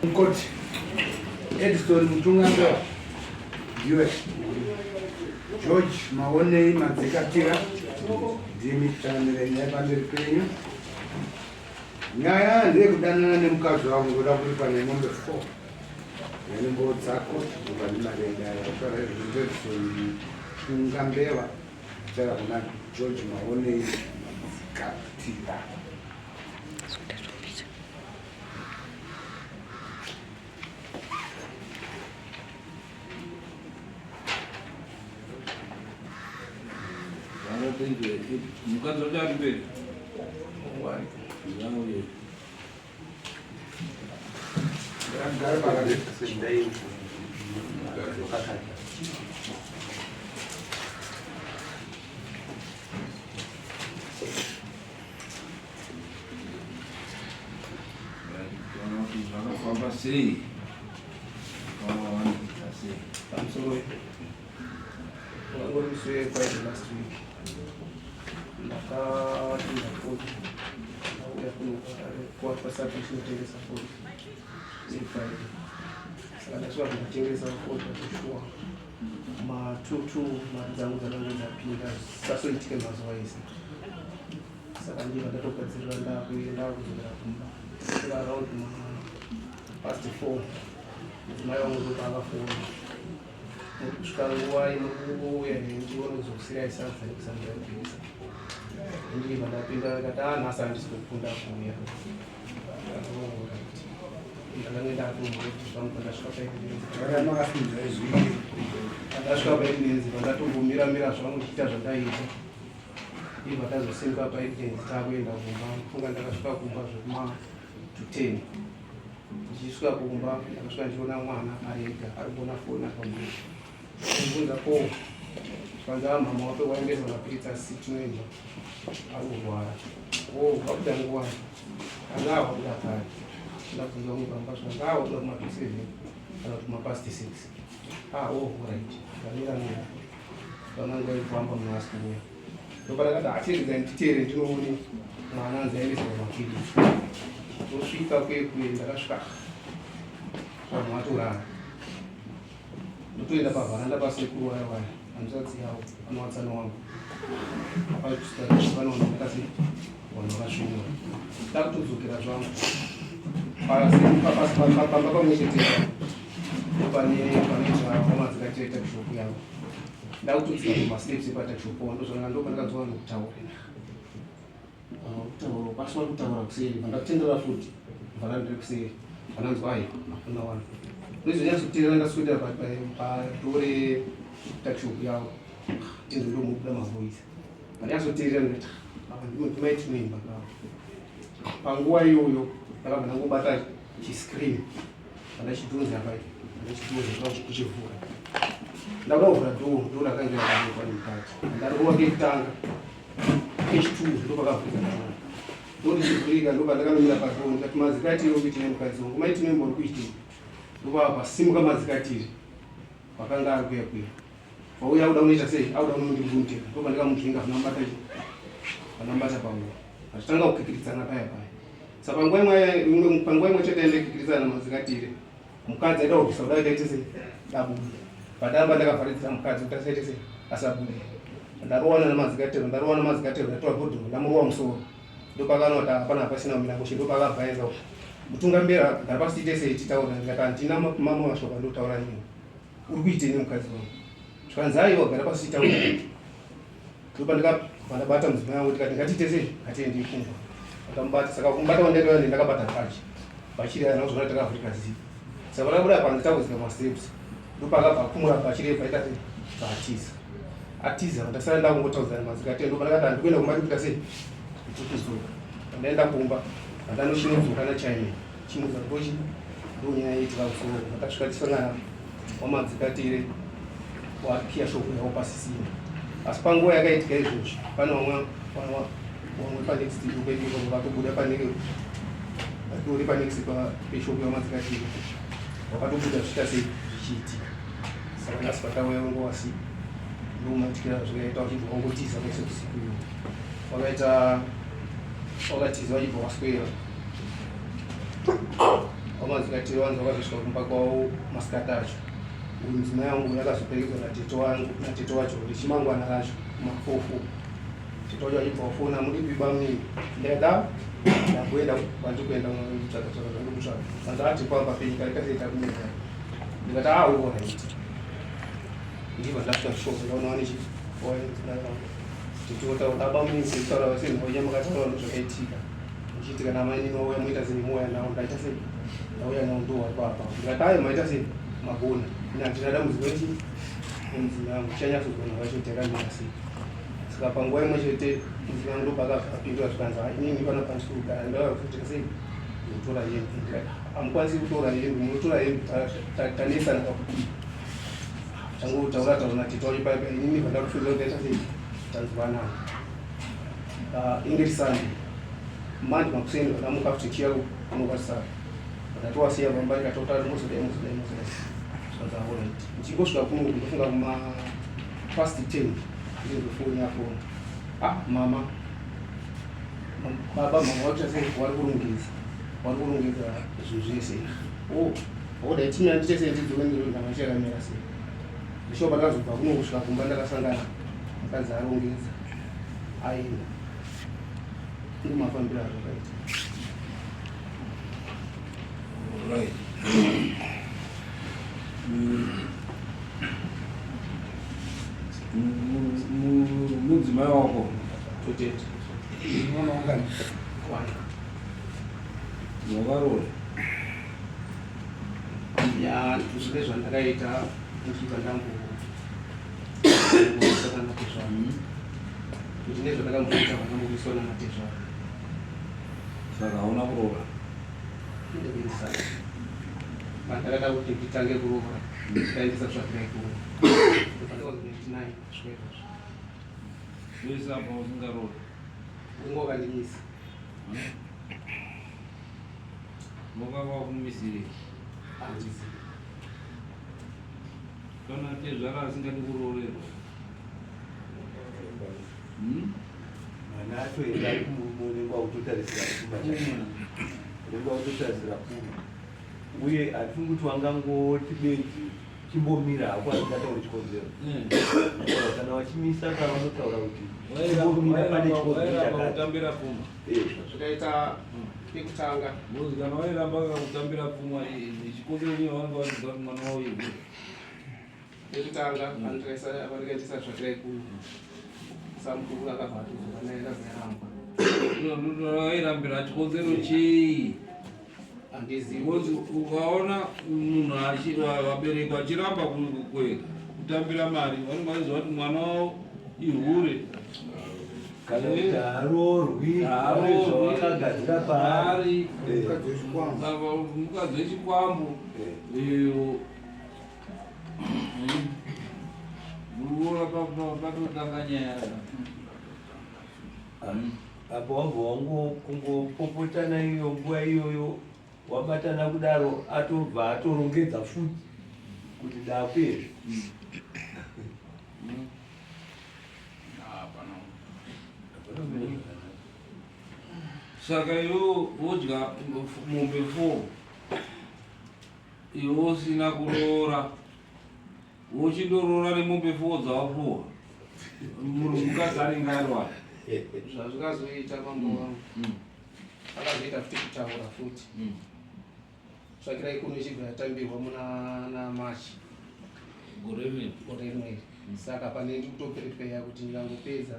Mkoti Edison Mtungambe US George Maone Mazikatira Jimmy Chandler Nebandel Penyu Nyaya ndekudanana nemukadzi wangu kuda kulipa nemombe 4 nembo dzako ukadima renga yakatwara Edison Mtungambewa chara kuna George Maone Mazikatira Mukadzi wacho ari mberi zvakafamba sei? Pamusoro wangoriswe kwaiti last week ndakapinda koti ndauya kunokuwa pasabishotengesa koti Friday saka ndasvika kundotengesa koti vatoshuwa matutu mari dzangu dzakanga dzapinda sasoitike mazuva ese saka ndiva ndatogadzirira ndakuenda kuzogara kumba saka around past 4 mudzimai wangu ndokavafona kusvika nguva inouya nendiona kuzokusira isadza nekusandaipisa ndibva ndapinda ndikati nhasi handisi kukunda kuuya ndakanga ndatomboiti zvangu pandasvika paevidence pandatombomira zvangu ndichiita zvandaita ndibva ndazosimuka paevidence takuenda kumba funga ndakasvika kumba zvekuma to 10 ndichisvika kumba ndakasvika ndichiona mwana ari ega ari kuona foni apamberi ndibvunza ko kwanza mama wape waendesa mapiritsi asi tinoenda ari kurwara wakuda nguva anga wakuda kare ndabvunza mubamba zvanga wakuda kumapiritsi 7 kana kuti mapast 6 right ngamira mira vananga ifamba munasi kuuya ndopanakati ateedza nditeere ndinoone mwana anzi aendesa mapiritsi tosvika kwekuye ndakasvika vanhu vatorara ndotoenda pavharanda pasekuru waya waya hanzvadzi yavo anowatsana wangu apapanoona ndakasi vanhu vakasvinura ndakutodzokera zvangu pamba pamwe chetera panoita wamadzikatiita kushopu yavo ndakutodzika mumasteps epatashopo ndozvana ndopandakadzoa vanhu kutaura pasina kutaura kuseri vandakutendera futi mvana ndiri kuseri vananzwa hai hakuna vanhu ndizonyatsoteerera ndaswedera padore takishopu yavo tinzo ndomubuda mavoisi vandanyatsoteerera ndoti ndimaitimemba kavo panguva iyoyo ndakabva ndangobata chiscreen vandachidhonza pai vandachidhonza zvakuchivhura ndakuda kuvhura dho rakanga rakabekwa nemukati ndarova kekutanga H2 ndopakavhurika navanhu ndodichivhurika ndopa ndakanomira padho ndikati mazikatiri okuiti nemukadzi wangu maitimemba uri kuitei ndopava pasimuka mazikatiri wakanga ari kuya kuya wauya auda unoita sei auda unondibvunitira ndopa ndikamudzvinga vanambata panguva vachitanga kukikiridzana paya paya saka panguva imwe chete ndakikiridzana mazikatiri mukadzi aida kubvisa kuda itaite sei dabuda padamba ndakavharidzira mukadzi kuti asaite sei asabuda ndarowana namazikatero ndatora bhodhoro ndamurowa musoro ndopakanoti hapana hapasina milangoshi ndopakabvaenza mutungambira ndari pasitiite sei titaura ndikati handina mamwe mashoko andotaura nini uri kuitei nemukadzi wangu zvikanzi aiwa gara pasi titaura ndopa ndakabata mudzimai wangu tikati ngatiite sei ngatiendei kumba akamubata saka kumubata wandakaende ndakabata bhachi raya nauzvona takavhurika zivi saka ndabuda panze takudzika masteps ndopakabva kumura bhachi rebva ikati atiza ndasara ndakungotaudzana mazikatero ndopa ndakati handikuenda kumba ndikuita sei ndikuzoka ndaenda kumba handanochinozoka nachaime chimudza ndochi ndonyaya itika musoro ndakasvika tisangana wamadzikatire wakiya shoko yavo pasisina asi panguva yakaitika izvozvo pane vamwe panext vatobuda uri panext peshoko yamadzikatire wakatobuda zviita sei zvichiitika saka nhasi patauya ngowasi ndomatikira zvakaita vachibva wangotiza kaise usiku iyo wakatiza wachibva waswera wamazikati wanza wakazosvika kumba kwavo masikati acho. Mudzimai wangu yakazopelekedzwa nateto wangu nateto wacho richimangwana racho mafofu. Teto wacho achibva kufona mudipi bamini ndada ndakuenda kwandikuenda kutsvaka kutsvaka andati kwamba penyika rikazoita kumira ndikati uona iti ndibva ndasvika shoko ndaona wanichi tichiotaura bamini sekutaura senhauya makataura nezvakaitika muchiitika namai ninouya moita senimoya nawo ndaita sei ndauya nawo ndo wapapa ndikati ayo maita sei magona ndinada mudzimu wechi mudzimu wangu chanyasogona wacho takamira sei saka panguva imwe chete mudzimu wangu ndopakapindura zvikanzi inini pano pandikugara ndavakuitika sei mutora hembe ndikati hamukwanisi kutora hembe munotora hembe tanesana kakudii changotaura taura natete wacho paipa inini vandakufunira ndaita sei tanzwanana ingeri Sunday mandi makuseni vanamuka futi chiyaro kunokasara vanatowasiya vamba rikatotari muzodai sakazaona iti ndichingosvika kuno ndofunga kuma past 10 ndizofoni yafona mama baba mama wacho sei vari kurongedza zvinhu zvese oda itimira ndichese ndidzoveniro ndamachakamira sei ndishoba ndakazobva kuno kusvika kumba ndakasangana mukadzi arongedza aenda ndomafambiro azvakaita. Right. Mudzimai wako totete unoona ungani kwana wakaroora zvine zvandakaita ndichibva ndamboiswa namatezvano ndine zvandakamboita vandamboiswa namatezvano saka hauna kuroora ndebenzisana pandakada kuti nditange kuroora ndaendesa zvakirai kuroora pandakazonaitinai zvoizvozvo zvese apa usingaroori ungokandimisa mukava wakumisirei handizi kana tezvara asingadi kuroorerwa mwana atoenda munenge wakutotarisira pfuma unenge wakutotarisira pfuma uye hatifungi kuti wangangoti beti chimbomira hako asingatauri chikonzero kana wachimisa kana vanotaura kuti chimbomira pane kutambira pfuma zvakaita pekutanga nozi kana wairamba kakutambira pfuma chikonzero niyo vanenge vachidza kuti mwana wavo iwe pekutanga vanikaitisa zvakirai samukuru akabvatuzvanairazaramba wairambira chikonzero chii handizivi ukaona munhu vabereki vachiramba kutambira mari vanenge vachiziva kuti mwana wavo ihure kana kuti haroorwi zvawakagadzira paari mukadzi wechikwambu muriona patotanga nyaya apa wabva kungopopotana iyo nguva iyoyo wabatana kudaro atobva atorongedza futi kuti ndakwezvo saka iwo wodya mombe 4 iwo usina kuroora wochindoroora nemombe 4 dzawapuwa mukadzi anenge arwara zvazvikazoita mambo wangu akazoita futi kutaura futi tsvakirai kuno ichibva yatambirwa muna Machi gore rimwe saka pane ndi kutoperepeya kuti ndingangopedza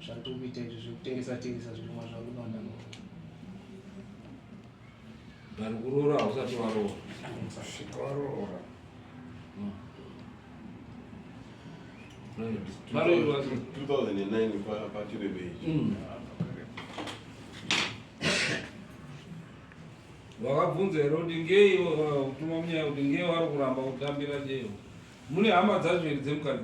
zvandikuita izvi zvekutengesa zvirimwa zvangu nandano vari kuroora hausati waroora svikwaroora 2009 pachirebechi wakabvunza here kuti ngei kutuma munyaya kuti ngei wari kuramba kutambira cheo mune hama dzacho here dzemukadzi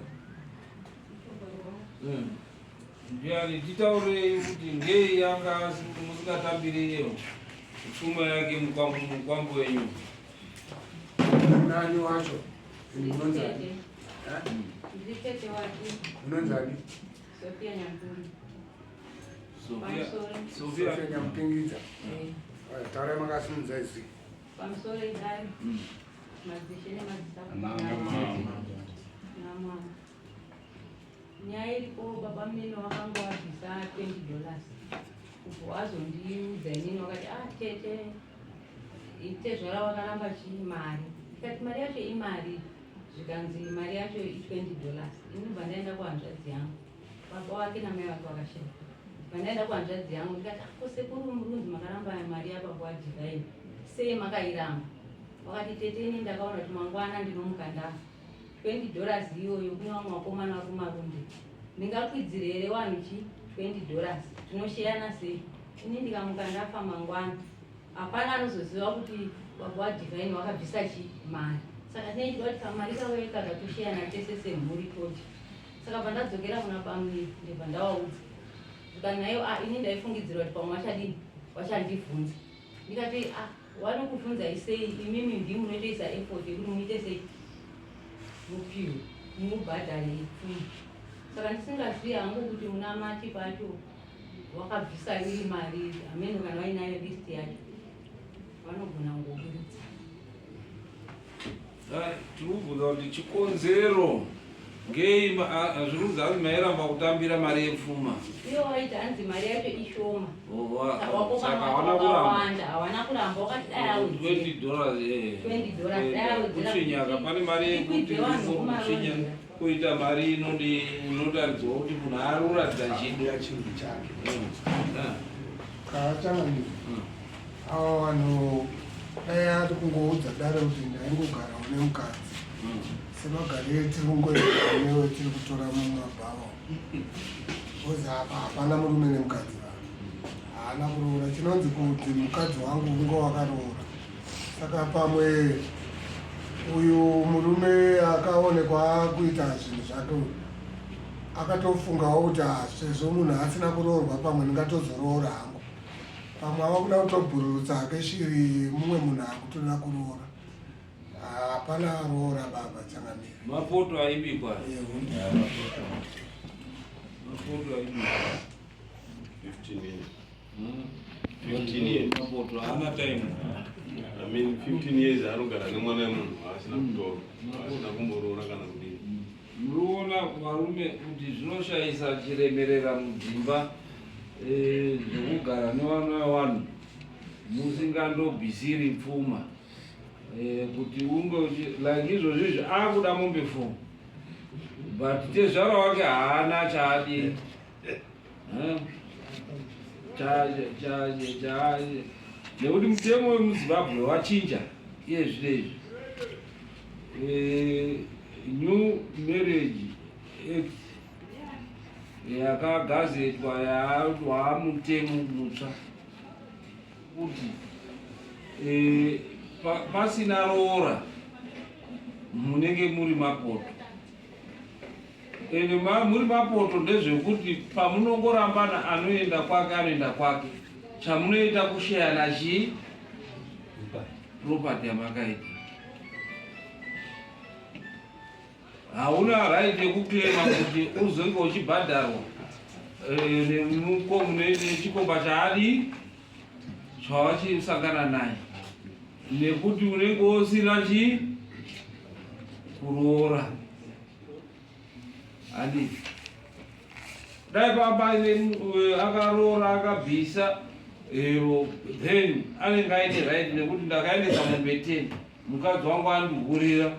ndiani titaurei kuti ngei yanga musingatambiri iyo pfuma yake mukwambo wenyu nani wacho unonzani Nditete wake unonzani Sofia Nyampungi. Sofia Sofia Nyampingidza taura makasimudza izvi pamusoro idari madzishe Mama. namama nyaya iripo baba munene wakanga wabvisa $20 ubvo wazondiudza inini wakati tete itezvara wakaramba chii mari ikati mari yacho imari zvikanzi mari yacho $20 ini bva ndaenda kuhanzvadzi yangu baba wake namai vake vakasheka bva ndaenda kuhanzvadzi yangu ndikati kosekuru murunzi makaramba mari yababa wadivhaini sei makairamba wakati tete ini ndakaona kuti mangwana ndinomuka ndafa $20 iyoyo kune vamwe vakomana vari kumarunde ndingakwidzire here wanichi $20 tinosheyana sei ini ndikamuka ndafa mangwana hapana anozoziva kuti baba wadivhaini wakabvisa chi mari saka tinechida kuti kamari kauye kakatosheyana tese semhuri toti saka pandadzokera kuna bamuni ndibva ndawaudza zvikanaiyo ini ndaifungidzira kuti pamwe wachadini wachandibvunza ndikati wanokubvunzai sei imimi ndimunotoisa effort yekuti muite sei mupiwe mubhadhare pfuma saka ndisingazivi hangu kuti muna mati pacho wakabvisa iri mari ameno kana vainayo list yacho vanogona ngoburitsa tirikubvunza kuti chikonzero ngei zviri kuzari mairamba kutambira mari yepfuma iyo waiti hanzi mari yacho ishoma saka hawana kuramba hawana kuramba wakati $20 pane mari yekuti kusvinya kuita mari inotaridzwa kuti munhu aruratidza chido chinhu chake kaachanganisa ava vanhu dai ari kungoudza dare kuti ndaingogara une mukadzi semagari tiri kungoenewe tiri kutora mumabhava ozi apa hapana murume nemukadzi vanhu haana kuroora chinonzi kuti mukadzi wangu ungo wakaroora saka pamwe uyu murume akaonekwa kuita zvinhu zvake akatofungawo kuti sezvo munhu asina kuroorwa pamwe ndingatozoroora hangu pamwe ava kuda kutobhururutsa hake shiri mumwe munhu akutoda kuroora hapana roora baba changamira mapoto aibikwa mapoto aibikwa 15 years mapoto haana time 15 years anogara nemwana wemunhu asina kutora asina kumboroora kana kudini muriona varume kuti zvinoshayisa chiremerera mudzimba zvokugara nevana vevanhu musingandobvisiri pfuma kuti like izvozvizvi akuda mombe 4 but tezvara wake haana chaadi nekuti mutemo wemuzimbabwe wachinja iye zvinezvi new marriage act yakagazetwa yaatwa mutemo mutsva kuti pasina roora munenge muri mapoto ende muri mapoto ndezvekuti pamunongorambana anoenda kwake chamunoita kusheyana chii property yamakaita hauna right yekuklema kuti uzenge uchibhadharwa nechikomba chaadi chawachisangana naye nekuti unenge usina chi kuroora hadi dai baba akaroora akabvisa then anenge aine right nekuti ndakaendesa mombe 10 mukadzi wangu andihurira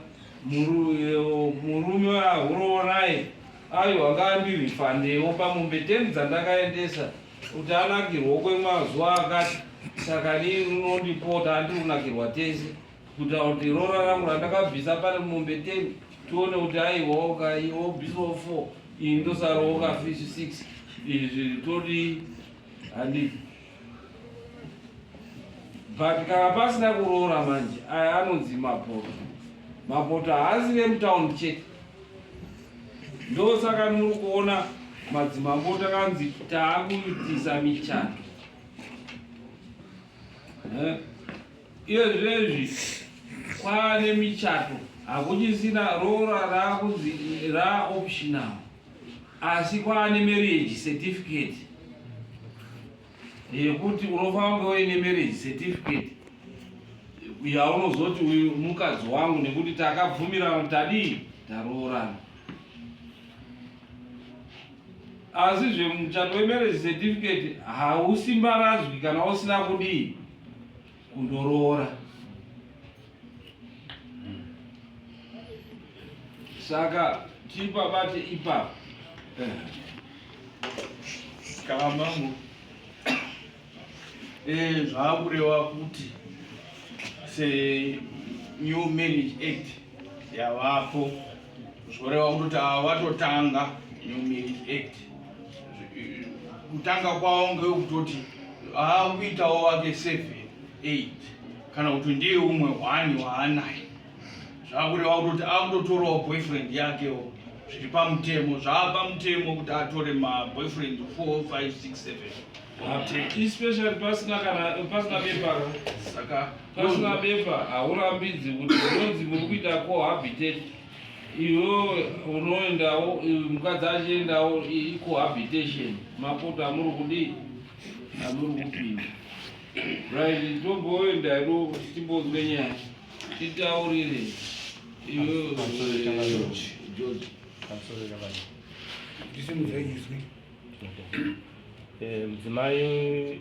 murume ahuroonaye ayo akandirifandewo pamombe 10 dzandakaendesa kuti anakirwa kwemazuva akati saka nii runondipota handirunakirwa tese kuita kuti roora rangu randakabvisa pane mombe 10 tione kuti aiwaoka obviswa 4 iyi ndosarowoka 6 izvi todi handii but kana pasina kuroora manje aya anonzi mapoto haasi nemutaundi chete ndosaka muri kuona madzimambo takanzi taakuitisa michato iye zvezvi kwaane michato hakuchisina roora raakunzi raoptional asi kwaane marriage certificate yekuti unofamba uine marriage certificate yaunozoti uyu mukadzi wangu nekuti takabvumirana tadii taroorana. Asi zvemuchato wemarriage certificate hausimbaradzwi kana usina kudii kundoroora. Saka tipabate ipapo kalamangu zvakureva kuti se-new marriage act yavapo zvoreva kutoti vatotanga new marriage act kutanga kwavo ngekutoti akuitawo wake 7 8 kana kuti ndiye umwe 1 waanaye zvakureva kutoti akutotorawo boyfriend yakewo zviri pamutemo zvaapamutemo kuti atore maboyfriend 4 5 6 7 especially pasina bepa. saka Pasina bepa haurambidzi kuti unonzi muri kuita cohabitate, iwe unoendawo mukadzi achiendawo cohabitation, mapoto amuri kudii amuri kupinda. Right, tomboenda iro timbozwe nyaya titaurire iwe George. Mudzimai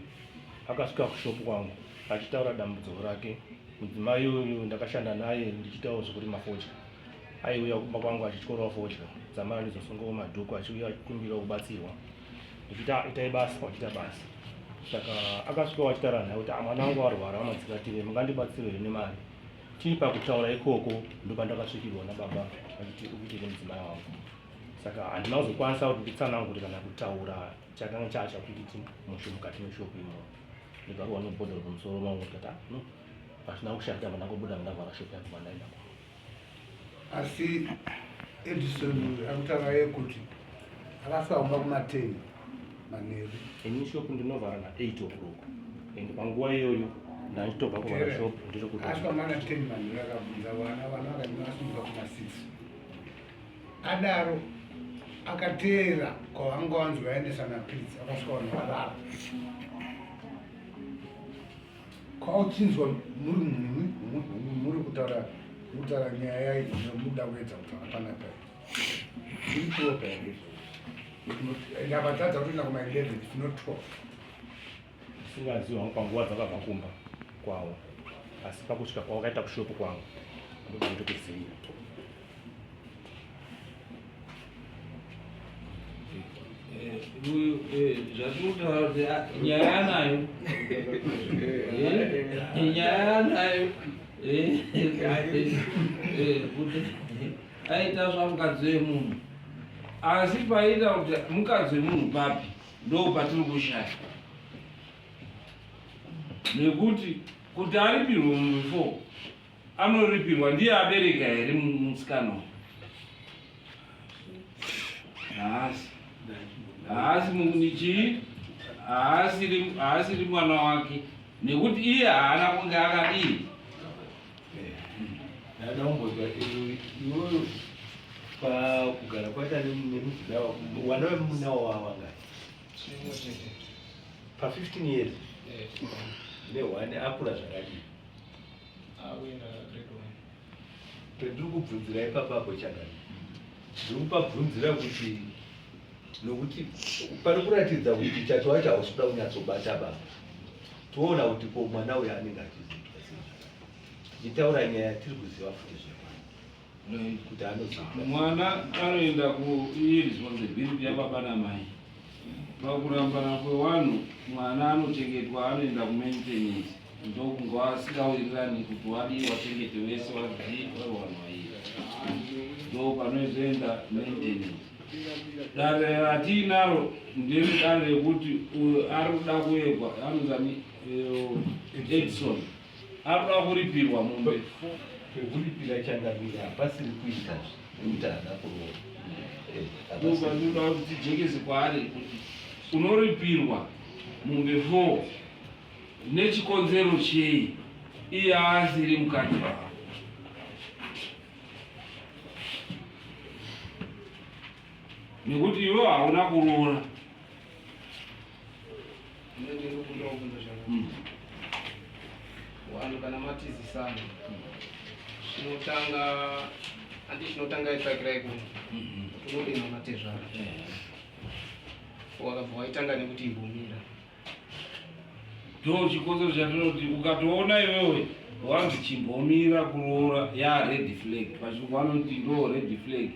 akasvika kushopu kwangu achitaura dambudziko rake. Mudzimai uyu ndakashanda naye ndichitawo zvekuti mafodya aiuya kumba kwangu achityorowa fodya dzamai ndizosungawo madhuku achiuya achikumbira kubatsirwa ndichiti itai basa wachita basa. Saka akasvika achitaura naye kuti mwana wangu arwara amadzikatire mungandibatsire nemari. Tiri pakutaura ikoko ndopandakasvikirwa nababa achiti ukuitire mudzimai wangu. Saka handina kuzokwanisa kuti nditsanangure kana kutaura chakanga chacha kuti musho mukati meshopu imo. Ndikakuwa nebhodhoro pamusoro mangu kuti pasina kushata mandangobuda ndavhara shopu yangu mandaenda kwa. Asi Edison akutaura yekuti akasvika kumba kuma10 manheru. Ini shopu ndinovhara na8 o'clock. Ende panguva iyoyo ndanditobva kuvhara shopu ndichokuti asvika mana 10 manheru akabvunza vana vakanga vasvika kuma6. Adaro akateera kwavanga vanzi vaendesa napiritsi akasvika vanhu varara. Kwauchinzwa muri kutaura nyaya inomuda kuedza kutaura panapa ipoka ndakatadza kutoenda kuma11 it's not 12. singaziwa hangu panguva dzakabva kumba kwavo asi pakusvika kwavo kaita kushopu kwangu ndokuzivira. Zvatinotaura kuti nyaya anayo nyaya anayo kuti aita zvamukadzi wemunhu, asi paita kuti mukadzi wemunhu papi ndo patiri kushaya. Nekuti kuti aripirwe mumwe 4 anoripirwa ndiye abereka here musikana uyu? Haasi munichii, haasiri mwana wake, nekuti iye haana kunge akadii. Ndadaumbodzwa iwoyo pakugara kwaita nemudzimai wako wana wemuna wawanga pa15 years ne1 akura zvakadii. Pendiri kubvunzira ipapapo chakani ndiri kupabvunzira kuti nokuti pari kuratidza kuti chacho wacho hausikuda kunyatsobata baba toona kuti ko mwana uyu anenge achiziva tichitaura nyaya tiri kuziva futi zvekwana kuti anoziva Mwana anoenda kuirresponsibility yababa namai. Pakurambana kwewanhu mwana anochengetwa, anoenda kumaintenance ndokunge asingawirirani kuti wadii wachengete wese wazii wanhu vairi ndo panozoenda maintenance. Dare ratinaro ndiri dare rekuti ari kuda kuegwa anozani Edison ari kuda kuripirwa mombe pekuripira changamira pasiri kuita nekuti haana kuroora. ndopanoda kuti tijekese kwaari kuti unoripirwa mombe 4 nechikonzero chei iye asiri mukati wako. Nekuti iwe hauna kuroora. vanhu kana matizisana zvinotanga handi zvinotanga itsvakirai kunhu unodema matezvara wakabva waitanga nekuti imbomira ndo chikonzero chatinoti ukatoona iwewe wanzi chimbomira kuroora red flag pachirungu vanoti ndo red flag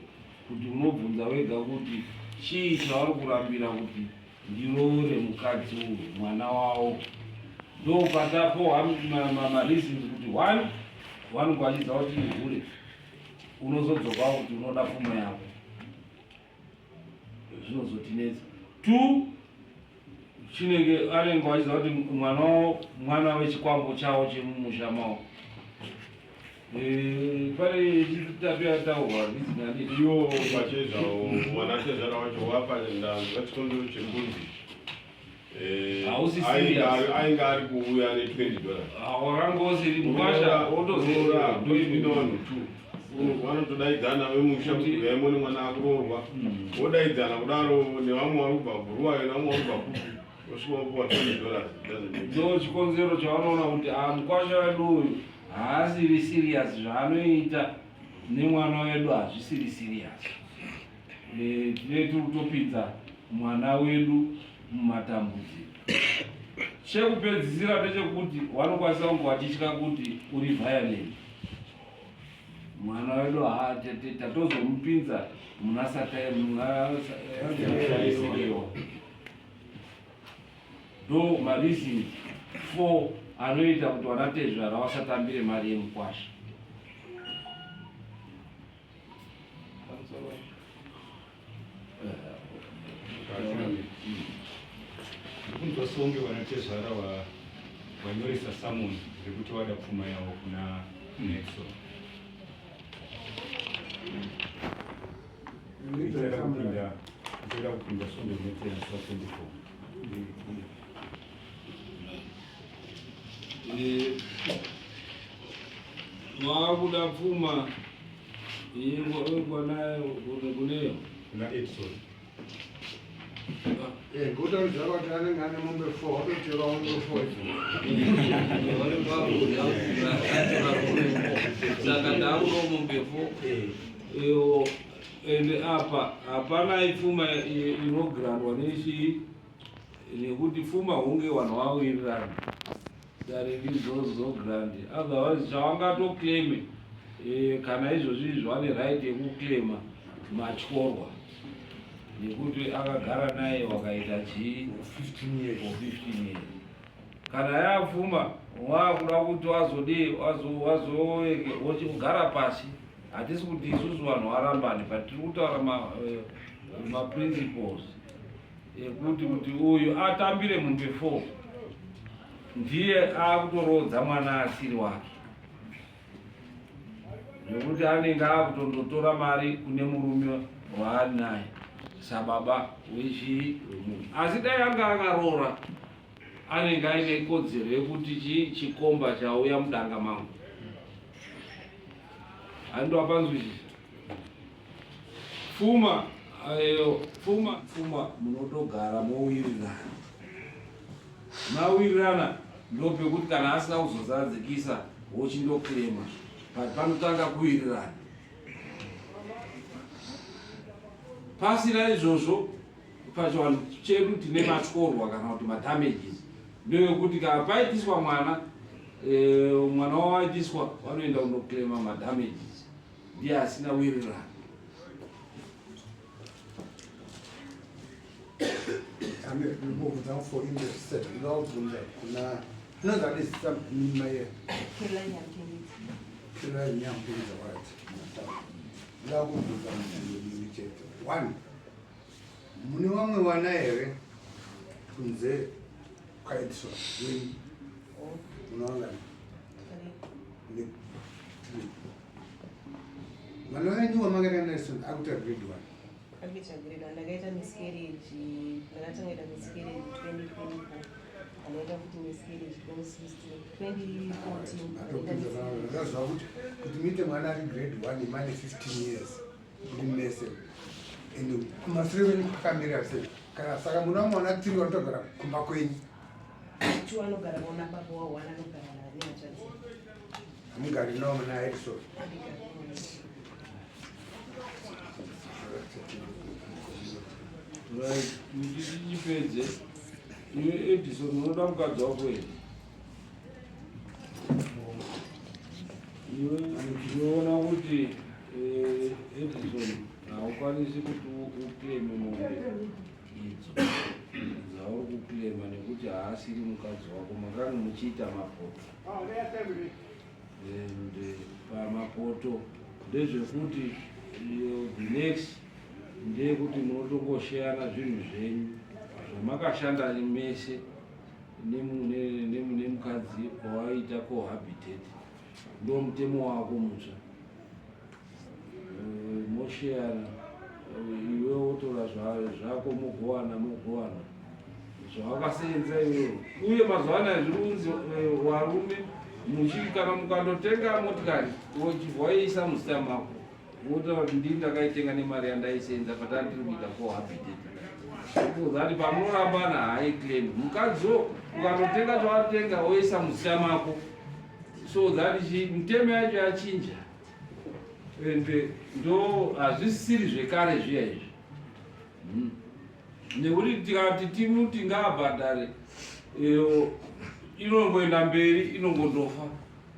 kuti unobvunza wega kuti chii chavari kurambira kuti ndiroore mukadzi uyu mwana wavo ndo ukatapo mareasons kuti vanongwachidza kuti ivhure unozodzoka kuti unoda pfuma yako zvinozotinetsa 2 chinenge anenge achiziva kuti mwana wechikwambo chavo chemumusha mavo pane chitatu yataurwa iyo pachezvao mwana tezvara wacho wapandanza chitondero chekunzi ainge ari kuuya ne$20 wakanga usiri mukwasha wotozora vanhu vanotodaidzana vemusha kuti vaimone mwana akuroorwa vodaidzana kudaro nevamwe vari kubva guruwayo nevamwe vari kubva kupi osvikaopuwa $20 ndo chikonzero chavanoona kuti mukwasha wedu uyu haasiri serious zvaanoita nemwana wedu hazvisiri serious tine tiri kutopinza mwana wedu mumatambudziko chekupedzisira ndechekuti vanokwanisa kunge vachitya kuti uri violent mwana wedu tatozomupinza munasataisiriwa ndo mareasons 4 anoita kuti vanatezvara vasatambire mari yemukwasha kunzwasonge vanatezvara vanyoresa samoni rekuti vada pfuma yavo kuna nexo itoda kupinda sonde rinotera sa 24 vakuda pfuma kuneyo kuna edson kutaridza kuti anenge ane mombe 4 watotera mombe 4 saka ndakuda mombe 4 ende apa hapana pfuma inogirandwa nechii nekuti pfuma hunge vanhu vawirirana dare ndizozograndi otherwise chavangatoclaime kana izvozvi izvo vane right yekuclaima matyorwa nekuti akagara naye wakaita chii 15 years kana yapfuma wakuda kuti wazogara pasi hatisi kuti isusu vanhu varambane but tiri kutaura maprinciples ekuti kuti uyu atambire mumbe 4 ndiye akutorodza mwana asiri wake nekuti anenge akutondotora mari kune murume waari naye sababa wechii wemunhu asi dai anga akaroora anenge aine kodzero yekuti chikomba chauya mudanga mangu handoapanzwisisa pfuma munotogara mowirirana mawirirana ndopekuti kana asina kuzozadzikisa wochindoclaima but panotanga kuwirirana pasina izvozvo pachivanhu chedu tine matyorwa kana kuti madamages ndeyekuti kana paitiswa mwana wavo aitiswa vanoenda kundoclaima madamages ndiye asina wirirana move down for interest ndinobvunza kuna zvinozadisisa mima nyambiriza wati ndakubvunza muviri chete 1 mune vamwe vana here kunze kwaitiswa wenyu munowangani vana venyu vamakaita naison akuita grade 1 akuita grade 1 ndakaita miscarriage ndakatanga ita miscarriage 2024 anoita kuti miscarriage 2014 ndazva kuti muite mwana ari grade 1 mane 15 years uri mese and kumashure venyu kwakamira sei kana saka muna mwana tiri vanotogara kumba kwenyu acho anogara vona baba wawana anogara nani achadzi Hamugari nawo muna Edison. Right, ndipedze iwe Edison unoda mukadzi wako here iwe ndinoona kuti Edison haukwanisi kuti ukleme mombe idzo dzauri kuklema nekuti haasiri mukadzi wako makanga muchiita mapoto and pamapoto ndezvekuti the next ndeyekuti munotongosheyana zvinhu zvenyu zvamakashanda mese nemukadzi wawaita cohabitate ndo mutemo wako mutsva mosheyana iwe wotora zvako mogowana zvawakasenza iwewo uye mazuva anaya zviri kunzi varume kana mukandotenga motikari waiisa muzita mako wotaura kuti ndii ndakaitenga nemari yandaisenza patandiri kuita cohabitate that pamunorambana haiclaim mukadziwo ukandotenga zvawatenga woisa muzita mako so that mitemo yacho yachinja ende ndo hazvisisiri zvekare zviya izvi nekuti tikati timu tingaabhadhare inongoenda mberi inongondofa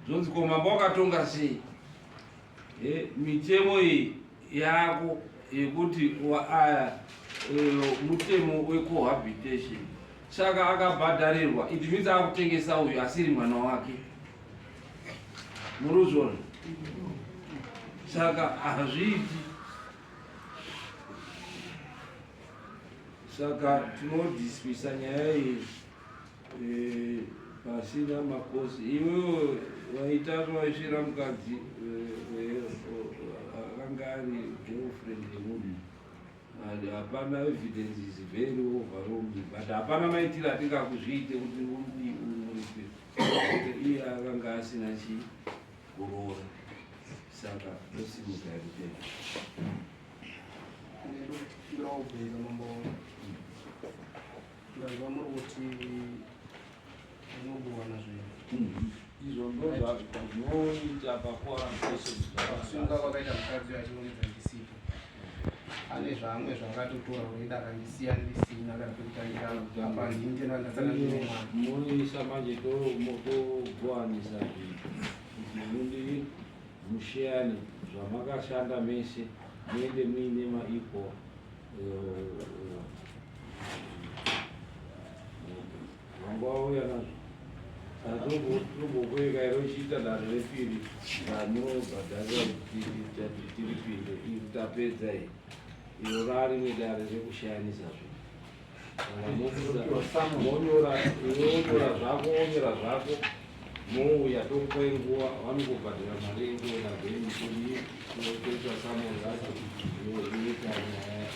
zvonzi komamba wakatonga sei mitemo iyi yako yekuti aya mutemo wecohabitation saka akabhadharirwa it means akutengesa uyu asiri mwana wake muruzvona saka hazviiti saka tinodhispisa nyaya iyi pasina makosi iwewo waitatu waisvira mukadzi akanga ari girlfriend yemunhu hapana evidences very overwhelming but hapana maitiro atingakuzviite kuti umuripe iye akanga asina chikurora saka dosimuka ripei ndiraubheka mambo ndazva muri kuti unogowana zvinhu izvo ndozvinoita pasunga kwakaita mukadzi achingongedza ndisipo ane zvamwe zvakatotora unoida akandisiya ndisina kana kutangira apa ndinitenda ndasaka ndine mwana munoisa manje togowanisa zvinhu kuti mundi musheyane zvamakashanda mese muende muine maipo vangu vauya nazvo atombokweka iro uchiita danho repiri ramunobhadharira tiripinde iri tapedza iyi iro rarimwe dare rekushayanisa zvinhu monyora zvako onyora zvako mouya tokupa nguva vanokubhadhira mari yenguva nabheni kuri toita samon racho inoita nyaya